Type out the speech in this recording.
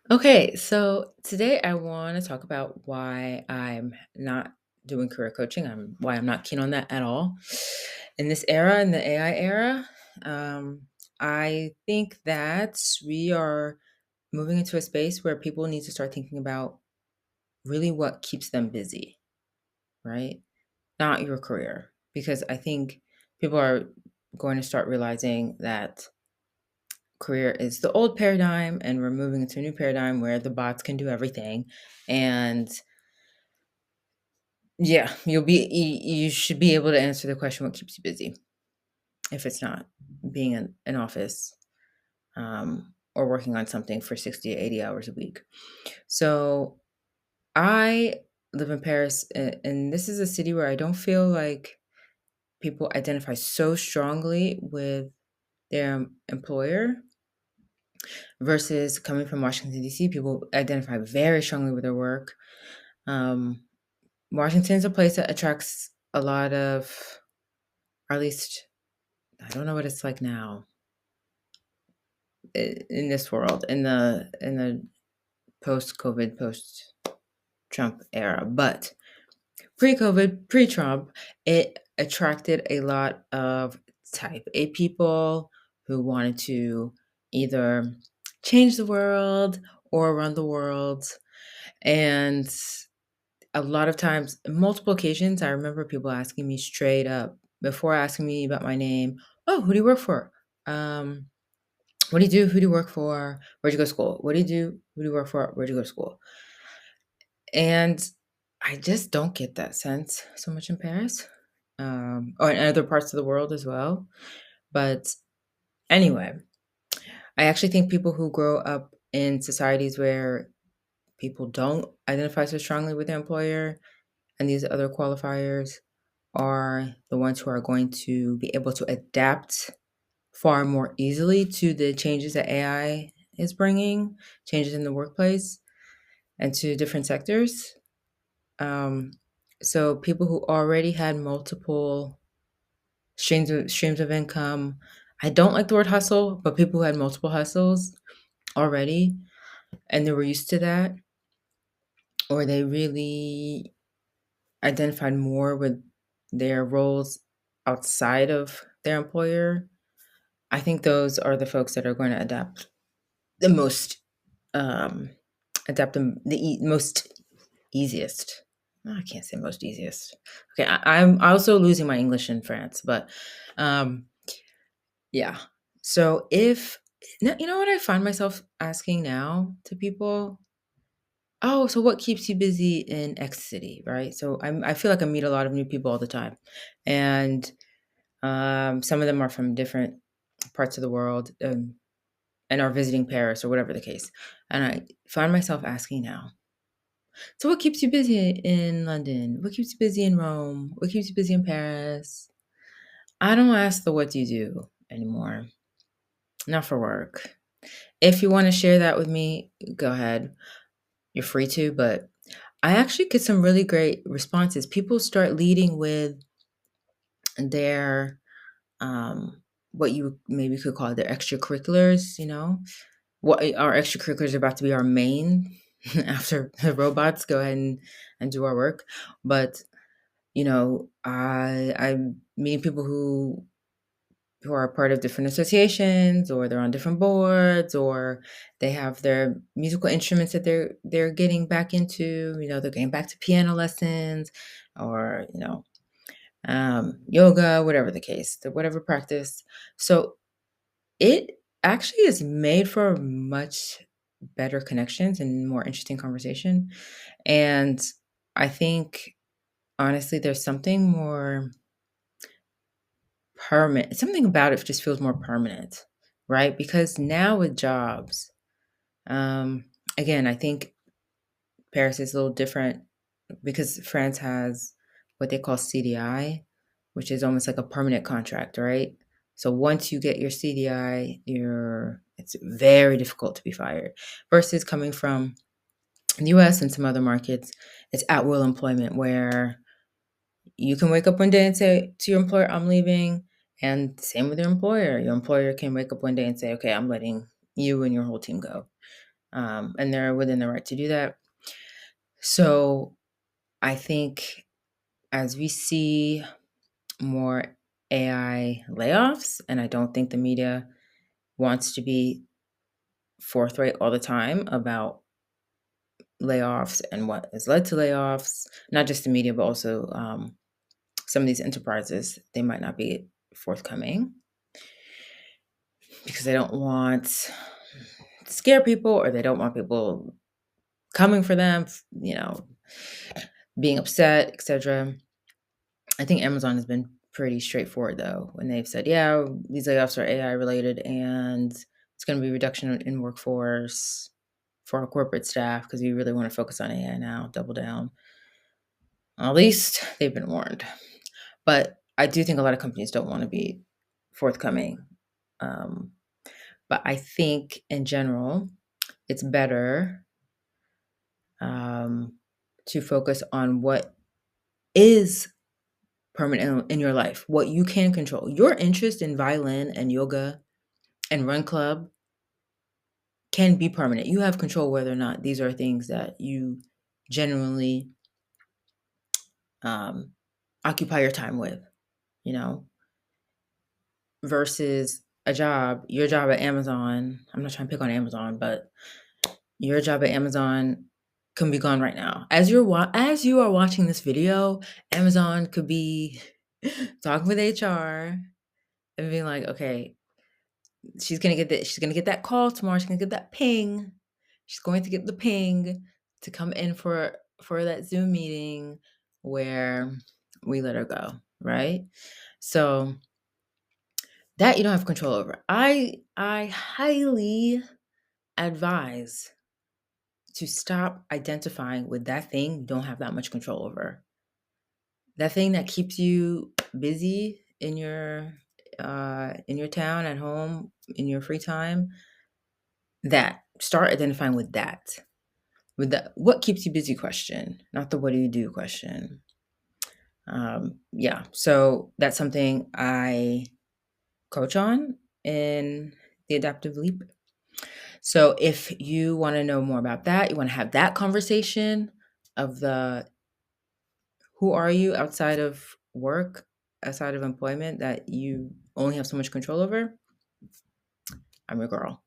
Okay, so today I want to talk about why I'm not doing career coaching. Why I'm not keen on that at all. In this era, in the AI era, um, I think that we are moving into a space where people need to start thinking about really what keeps them busy, right? Not your career. Because I think people are going to start realizing that career is the old paradigm and we're moving into a new paradigm where the bots can do everything. And yeah, you should be able to answer the question what keeps you busy if it's not being in an office or working on something for 60 to 80 hours a week. So I live in Paris, and this is a city where I don't feel like people identify so strongly with their employer versus coming from Washington, D.C. People identify very strongly with their work. Um, Washington's a place that attracts a lot of, or at least I don't know what it's like now in this world, in the post-COVID, post-Trump era. But pre-COVID, pre-Trump, it attracted a lot of type A people who wanted to either change the world or run the world. And a lot of times, multiple occasions, I remember people asking me straight up before asking me about my name, "Oh, who do you work for? Um, what do you do? Who do you work for? Where'd you go to school? What do you do? Who do you work for? Where'd you go to school?" And I just don't get that sense so much in Paris, or in other parts of the world as well. But anyway, I actually think people who grow up in societies where people don't identify so strongly with their employer and these other qualifiers are the ones who are going to be able to adapt far more easily to the changes that AI is bringing, changes in the workplace and to different sectors. Um, so people who already had multiple streams of income. I don't like the word hustle, but people who had multiple hustles already and they were used to that, or they really identified more with their roles outside of their employer. I think those are the folks that are going to the most um most easiest. No, I can't say most easiest. Okay, I'm also losing my English in France, but um yeah. So if you know what I find myself asking now to people, oh, so what keeps you busy in X city, right? So I feel like I meet a lot of new people all the time, and some of them are from different parts of the world, and are visiting Paris or whatever the case. And I find myself asking now, so what keeps you busy in London? What keeps you busy in Rome? What keeps you busy in Paris? I don't ask the what do you do anymore. Not for work. If you want to share that with me, go ahead. You're free to, but I actually get some really great responses. People start leading with their what you maybe could call their extracurriculars, what our extracurriculars are about to be our main after the robots go ahead and do our work. But I'm meeting people who are part of different associations, or they're on different boards, or they have their musical instruments that they're getting back into. They're getting back to piano lessons, or yoga, whatever the case, whatever practice. So it actually is made for much better connections and more interesting conversation. And I think honestly, there's something more permanent. Something about it just feels more permanent, right? Because now with jobs, um, again, I think Paris is a little different because France has what they call CDI, which is almost like a permanent contract, right? So once you get your CDI, it's very difficult to be fired. Versus coming from the US and some other markets, it's at will employment where you can wake up one day and say to your employer, I'm leaving. And same with your employer. Your employer can wake up one day and say, okay, I'm letting you and your whole team go. and they're within the right to do that. So I think as we see more AI layoffs, and I don't think the media wants to be forthright all the time about layoffs and what has led to layoffs, not just the media, but also some of these enterprises, they might not be forthcoming because they don't want to scare people, or they don't want people coming for them, being upset, etc. I think Amazon has been pretty straightforward though when they've said, yeah, these layoffs are AI related and it's going to be reduction in workforce for our corporate staff because we really want to focus on AI now, double down. At least they've been warned. But I do think a lot of companies don't want to be forthcoming. Um, but I think in general, it's better to focus on what is permanent in your life, what you can control. Your interest in violin and yoga and run club can be permanent. You have control whether or not these are things that you genuinely occupy your time with, you know, versus your job at Amazon. I'm not trying to pick on Amazon, but your job at Amazon can be gone right now. As you are watching this video, Amazon could be talking with HR and being like, okay, she's gonna get that call tomorrow. She's gonna get that ping. She's going to get the ping to come in for that Zoom meeting where we let her go, right? So that you don't have control over. I highly advise to stop identifying with that thing you don't have that much control over. That thing that keeps you busy in your town, at home, in your free time, that start identifying with that. With the what keeps you busy question, not the what do you do question. Yeah, so that's something I coach on in the Adaptive Leap. So if you want to know more about that, you want to have that conversation of the who are you outside of work, outside of employment that you only have so much control over, I'm your girl.